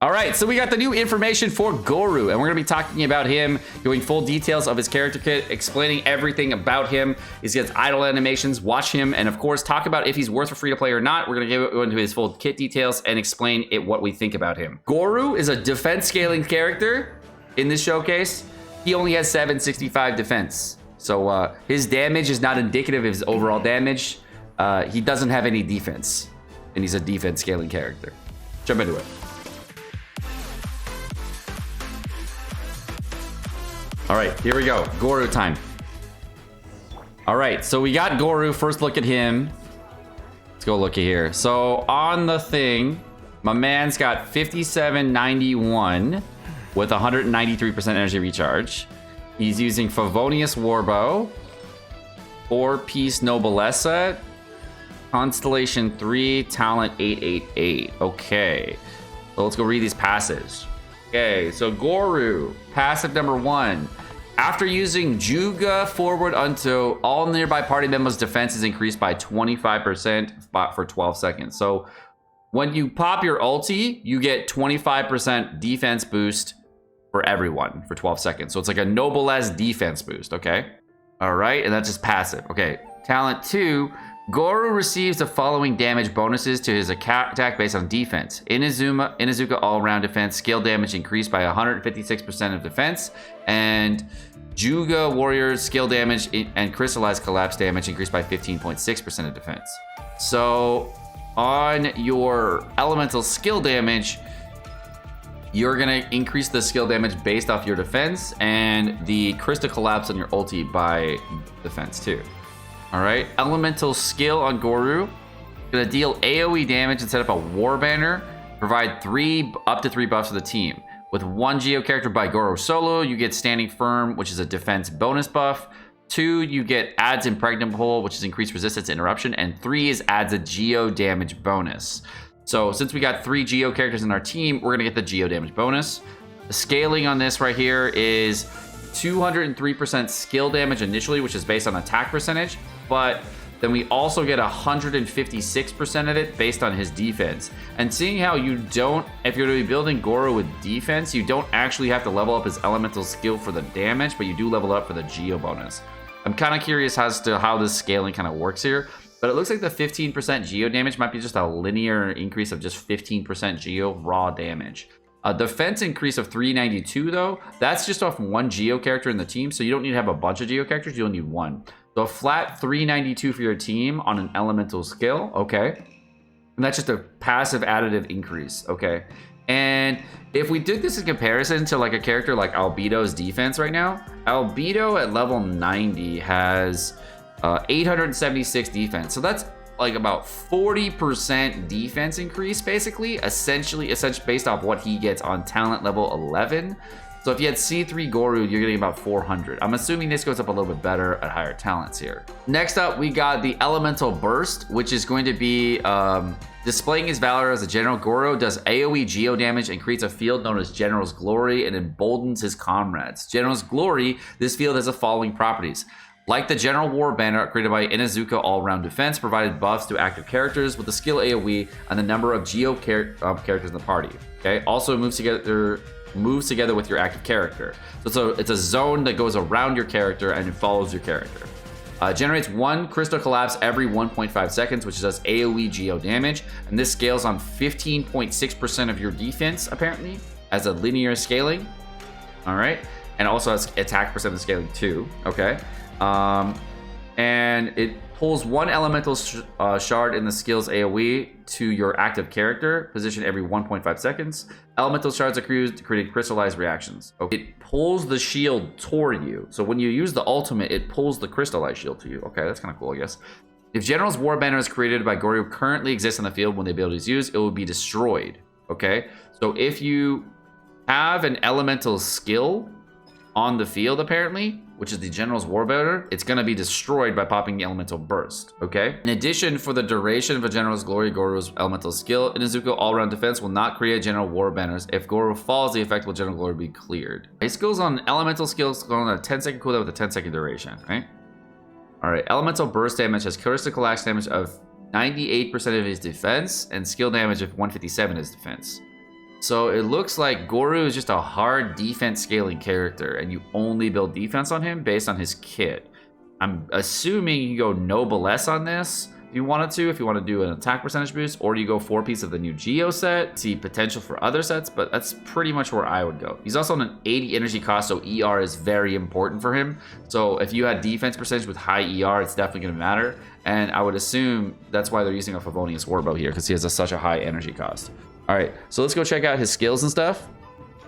All right, so we got the new information for Gorou, and we're going to be talking about him, going full details of his character kit, explaining everything about him. He's got idle animations, watch him, and of course, talk about if he's worth for free-to-play or not. We're going to go into his full kit details and explain what we think about him. Gorou is a defense scaling character in this showcase. He only has 765 defense, so his damage is not indicative of his overall damage. He doesn't have any defense, and he's a defense scaling character. Jump into it. All right, here we go. Gorou time. All right, so we got Gorou. First look at him. Let's go look at here. So on the thing, my man's got 5791 with 193% energy recharge. He's using Favonius Warbow, 4-piece Noblesse, Constellation 3, Talent 888. Okay, so let's go read these passives. Okay, so Gorou, passive number 1. After using Juga forward until all nearby party members' defense is increased by 25% for 12 seconds. So when you pop your ulti, you get 25% defense boost for everyone for 12 seconds. So it's like a Noblesse defense boost, okay? All right, and that's just passive. Okay, talent 2. Gorou receives the following damage bonuses to his attack based on defense. Inuzuka all-around defense, skill damage increased by 156% of defense, and Juga Warrior's skill damage and crystallized collapse damage increased by 15.6% of defense. So on your elemental skill damage, you're gonna increase the skill damage based off your defense, and the crystal collapse on your ulti by defense too. All right, elemental skill on Gorou, gonna deal AoE damage and set up a war banner, provide up to 3 buffs to the team. With 1 Geo character by Gorou solo, you get Standing Firm, which is a defense bonus buff. 2, you get adds Impregnable, which is increased resistance to interruption, and 3 is adds a Geo damage bonus. So since we got 3 Geo characters in our team, we're gonna get the Geo damage bonus. The scaling on this right here is 203% skill damage initially, which is based on attack percentage, but then we also get 156% of it based on his defense. And seeing how you don't, if you're going to be building Gorou with defense, you don't actually have to level up his elemental skill for the damage, but you do level up for the Geo bonus. I'm kind of curious as to how this scaling kind of works here, but it looks like the 15% Geo damage might be just a linear increase of just 15% Geo raw damage. A defense increase of 392 though, that's just off 1 Geo character in the team, so you don't need to have a bunch of Geo characters, you only need 1. So a flat 392 for your team on an elemental skill, okay. And that's just a passive additive increase, okay. And if we did this in comparison to like a character like Albedo's defense right now, Albedo at level 90 has 876 defense. So that's like about 40% defense increase, basically, essentially based off what he gets on talent level 11. So if you had C3 Gorou, you're getting about 400. I'm assuming this goes up a little bit better at higher talents here. Next up, we got the Elemental Burst, which is going to be displaying his valor as a general. Gorou does AoE Geo damage and creates a field known as General's Glory and emboldens his comrades. General's Glory, this field has the following properties. Like the General War Banner created by Inuzuka All-Round Defense, provided buffs to active characters with the skill AoE and the number of Geo characters in the party. Okay, also moves together with your active character. So it's a zone that goes around your character and it follows your character. Generates 1 Crystal Collapse every 1.5 seconds, which does AoE Geo damage, and this scales on 15.6% of your defense, apparently, as a linear scaling. All right, and also has attack percentage scaling too. Okay. And it pulls 1 elemental shard in the skill's AoE to your active character position every 1.5 seconds. Elemental shards are used to create crystallized reactions. Okay. It pulls the shield toward you. So when you use the ultimate, it pulls the crystallized shield to you. Okay, that's kind of cool, I guess. If General's War Banner is created by Gorou currently exists on the field when the ability is used, it will be destroyed. Okay, so if you have an elemental skill on the field, apparently, which is the General's War Banner, it's going to be destroyed by popping the Elemental Burst, okay? In addition, for the duration of a General's Glory, Gorou's Elemental Skill, Inuzuka All-Round Defense will not create General War Banners. If Gorou falls, the effect will General Glory be cleared. His skills on Elemental Skills go on a 10-second cooldown with a 10-second duration, right? All right, Elemental Burst damage has critical collapse damage of 98% of his defense and skill damage of 157 is defense. So it looks like Gorou is just a hard defense scaling character, and you only build defense on him based on his kit. I'm assuming you go Noblesse on this if you wanted to, if you want to do an attack percentage boost, or you go 4-piece of the new Geo set, see potential for other sets, but that's pretty much where I would go. He's also on an 80 energy cost, so ER is very important for him. So if you had defense percentage with high ER, it's definitely going to matter. And I would assume that's why they're using a Favonius Warbow here, because he has such a high energy cost. All right, so let's go check out his skills and stuff.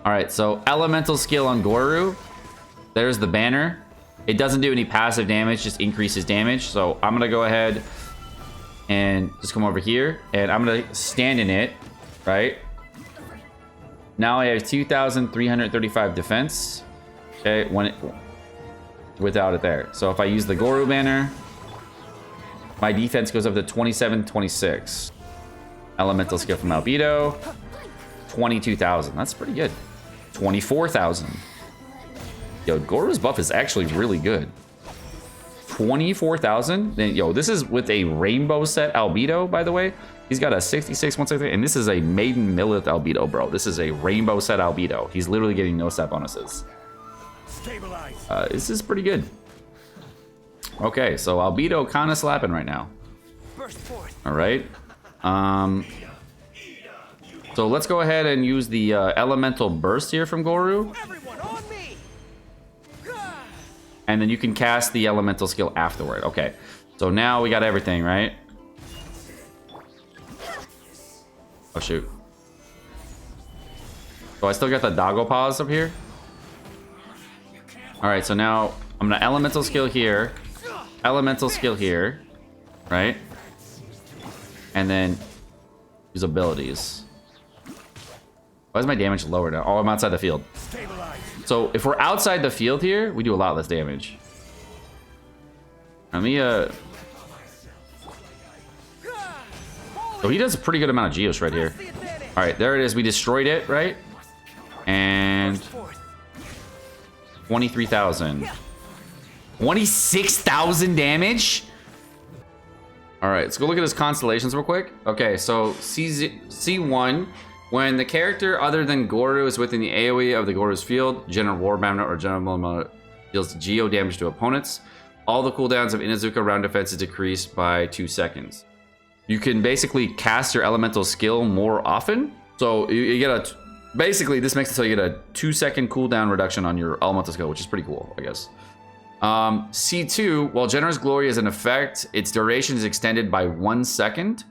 All right, so elemental skill on Gorou. There's the banner. It doesn't do any passive damage, just increases damage. So I'm gonna go ahead and just come over here, and I'm gonna stand in it, right? Now I have 2,335 defense. Okay, without it there. So if I use the Gorou banner, my defense goes up to 2726. Elemental skill from Albedo, 22,000. That's pretty good. 24,000. Yo, Gorou's buff is actually really good. 24,000. Yo, this is with a rainbow set Albedo, by the way. He's got a 66, 163, and this is a Maiden Millith Albedo, bro. This is a rainbow set Albedo. He's literally getting no stat bonuses. This is pretty good. Okay, so Albedo kind of slapping right now. All right. So let's go ahead and use the elemental burst here from Gorou. And then you can cast the elemental skill afterward. Okay, so now we got everything, right? Oh, shoot. So I still got the doggo paws up here. All right, so now I'm gonna elemental skill here. Elemental skill here, right? And then use abilities. Why is my damage lower now? Oh, I'm outside the field. So if we're outside the field here, we do a lot less damage. Let me, So he does a pretty good amount of Geos right here. All right, there it is. We destroyed it, right? And 23,000. 26,000 damage? All right, let's go look at his constellations real quick. Okay, so C1, when the character other than Gorou is within the AoE of the Gorou's field, General War Banner or General deals Geo damage to opponents, all the cooldowns of Inazuka round defense is decreased by 2 seconds. You can basically cast your elemental skill more often. So you get a, basically this makes it so you get a 2-second cooldown reduction on your elemental skill, which is pretty cool, I guess. C2, while Generous Glory is in effect, its duration is extended by 1 second.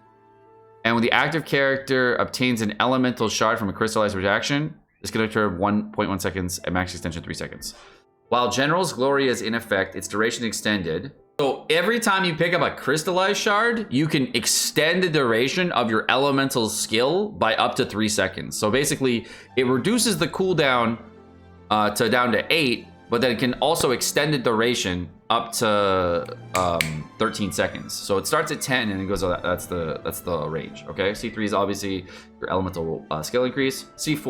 And when the active character obtains an elemental shard from a crystallized reaction, this can occur 1.1 seconds and max extension 3 seconds. While General's Glory is in effect, its duration extended. So every time you pick up a crystallized shard, you can extend the duration of your elemental skill by up to 3 seconds. So basically, it reduces the cooldown down to 8, but then it can also extend the duration up to 13 seconds. So it starts at 10 and it goes, that's the range, okay? C3 is obviously your elemental skill increase. C4.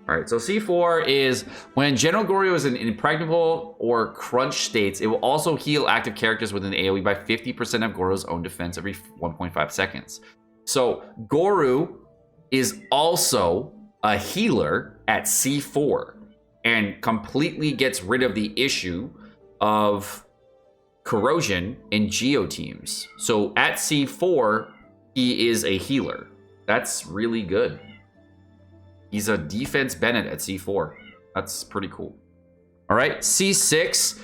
All right, so C4 is when General Gorou is in impregnable or crunch states, it will also heal active characters within the AoE by 50% of Gorou's own defense every 1.5 seconds. So Gorou is also a healer at C4 and completely gets rid of the issue of corrosion in Geo teams. So at C4, he is a healer. That's really good. He's a defense Bennett at C4. That's pretty cool. All right, C6.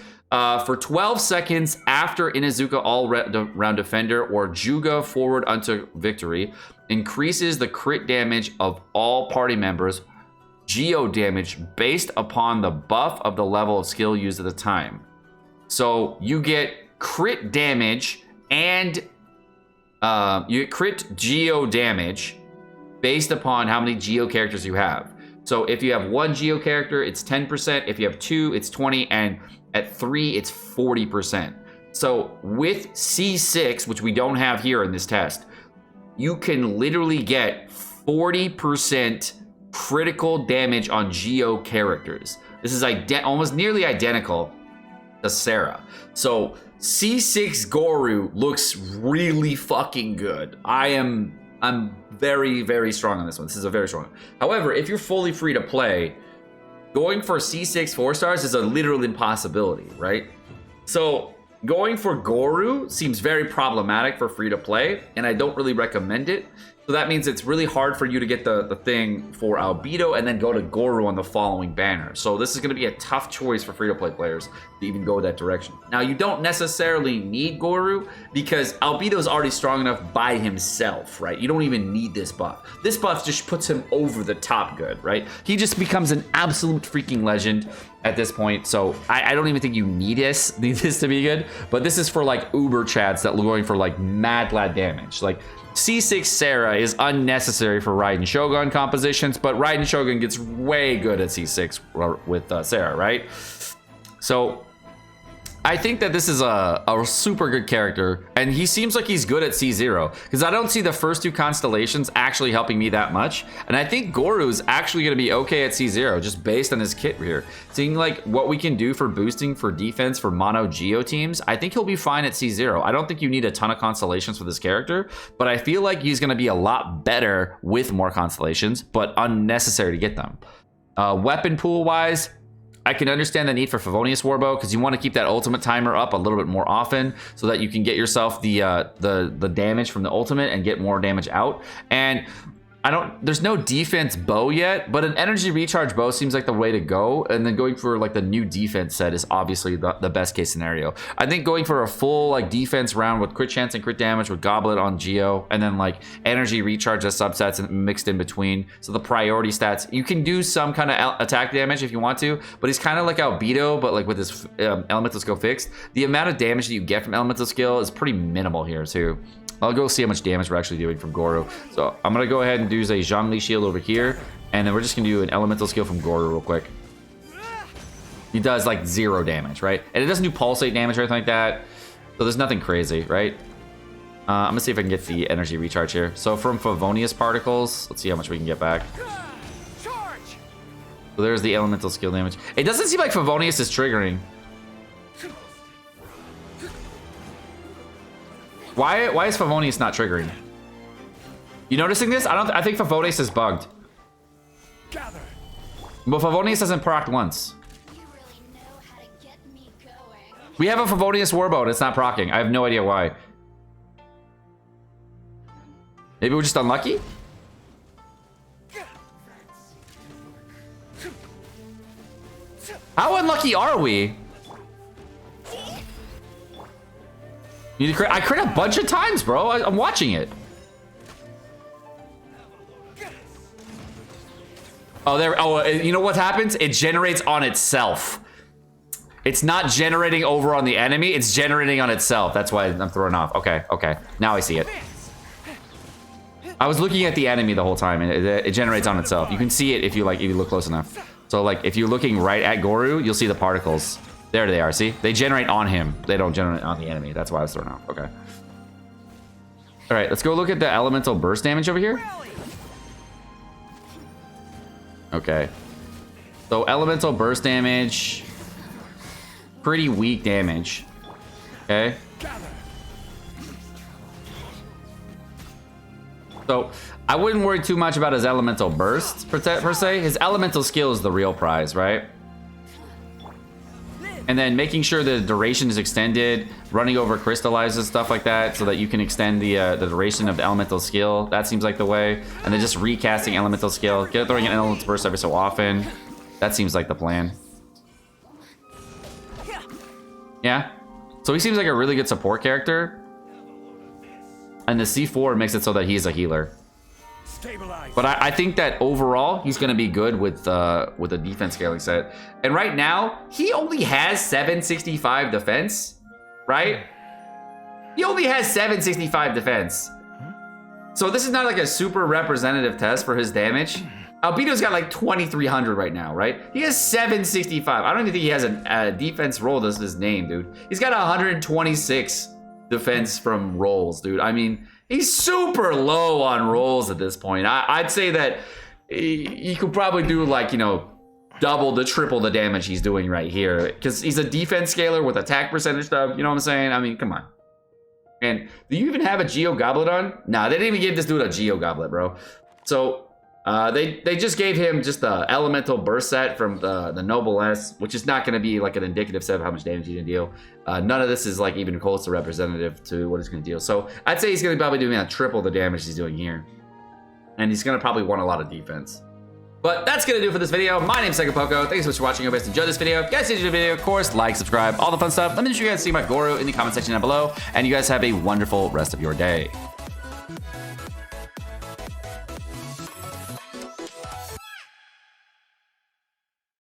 For 12 seconds after Inazuka all-round defender or Juga forward unto victory, increases the crit damage of all party members, Geo damage based upon the buff of the level of skill used at the time. So you get crit damage and you get crit Geo damage based upon how many Geo characters you have. So if you have 1 Geo character, it's 10%. If you have 2, it's 20. And at 3, it's 40%. So with C6, which we don't have here in this test, you can literally get 40% critical damage on Geo characters. This is almost nearly identical to Sarah. So C6 Gorou looks really fucking good. I am I'm very, very strong on this one. This is a very strong one. However, if you're fully free to play, going for C6 4 stars is a literal impossibility, right? So going for Gorou seems very problematic for free to play, and I don't really recommend it. So that means it's really hard for you to get the thing for Albedo and then go to Gorou on the following banner. So this is going to be a tough choice for free-to-play players to even go that direction. Now, you don't necessarily need Gorou because Albedo is already strong enough by himself, right? You don't even need this buff. This buff just puts him over the top good, right? He just becomes an absolute freaking legend at this point. So I don't even think you need this to be good. But this is for like uber chads that are going for like mad lad damage. Like C6 Sarah is unnecessary for Raiden Shogun compositions, but Raiden Shogun gets way good at C6 with Sarah, right? So I think that this is a super good character, and he seems like he's good at C0, because I don't see the first two constellations actually helping me that much, and I think Gorou is actually going to be okay at C0, just based on his kit here. Seeing like what we can do for boosting for defense for mono Geo teams, I think he'll be fine at C0. I don't think you need a ton of constellations for this character, but I feel like he's going to be a lot better with more constellations, but unnecessary to get them. Weapon pool wise, I can understand the need for Favonius Warbow because you want to keep that ultimate timer up a little bit more often so that you can get yourself the damage from the ultimate and get more damage out. And there's no defense bow yet, but an energy recharge bow seems like the way to go. And then going for like the new defense set is obviously the best case scenario. I think going for a full like defense round with crit chance and crit damage with Goblet on Geo, and then like energy recharge as subsets and mixed in between. So the priority stats, you can do some kind of attack damage if you want to, but he's kind of like Albedo, but like with his elemental skill fixed. The amount of damage that you get from elemental skill is pretty minimal here too. I'll go see how much damage we're actually doing from Gorou. So I'm going to go ahead and do a Zhongli shield over here. And then we're just going to do an elemental skill from Gorou real quick. He does like 0 damage, right? And it doesn't do pulsate damage or anything like that. So there's nothing crazy, right? I'm going to see if I can get the energy recharge here. So from Favonius Particles, let's see how much we can get back. So there's the elemental skill damage. It doesn't seem like Favonius is triggering. Why is Favonius not triggering? You noticing this? I think Favonius is bugged. But Favonius hasn't procced once. We have a Favonius Warbow and it's not proccing. I have no idea why. Maybe we're just unlucky? How unlucky are we? I crit a bunch of times, bro. I'm watching it. Oh, there. Oh, you know what happens? It generates on itself. It's not generating over on the enemy. It's generating on itself. That's why I'm thrown off. Okay, okay. Now I see it. I was looking at the enemy the whole time, and it generates on itself. You can see it if you look close enough. So like if you're looking right at Gorou, you'll see the particles. There they are, see? They generate on him. They don't generate on the enemy. That's why I was thrown off. Okay. All right, let's go look at the elemental burst damage over here. Okay. So elemental burst damage. Pretty weak damage. Okay. So I wouldn't worry too much about his elemental burst per se. His elemental skill is the real prize, right? And then making sure the duration is extended, running over crystallizes, stuff like that, so that you can extend the duration of the elemental skill. That seems like the way. And then just recasting elemental skill, throwing an elemental burst every so often. That seems like the plan. Yeah. So he seems like a really good support character. And the C4 makes it so that he's a healer. But I think that overall, he's going to be good with a defense scaling set. And right now, he only has 765 defense, right? He only has 765 defense. So this is not like a super representative test for his damage. Albedo's got like 2,300 right now, right? He has 765. I don't even think he has a defense roll as his name, dude. He's got 126 defense from rolls, dude. I mean, he's super low on rolls at this point. I'd say that he could probably do like, you know, double to triple the damage he's doing right here. Because he's a defense scaler with attack percentage stuff. You know what I'm saying? I mean, come on. And do you even have a Geo Goblet on? Nah, they didn't even give this dude a Geo Goblet, bro. So they just gave him just the elemental burst set from the Noble S, which is not going to be like an indicative set of how much damage he's going to deal. None of this is like even close to representative to what he's going to deal. So I'd say he's going to probably doing about triple the damage he's doing here. And he's going to probably want a lot of defense. But that's going to do it for this video. My name's Sekapoko. Thanks so much for watching. I hope you guys enjoyed this video. If you guys enjoyed the video, of course, like, subscribe, all the fun stuff. Let me know if you guys see my Gorou in the comment section down below. And you guys have a wonderful rest of your day.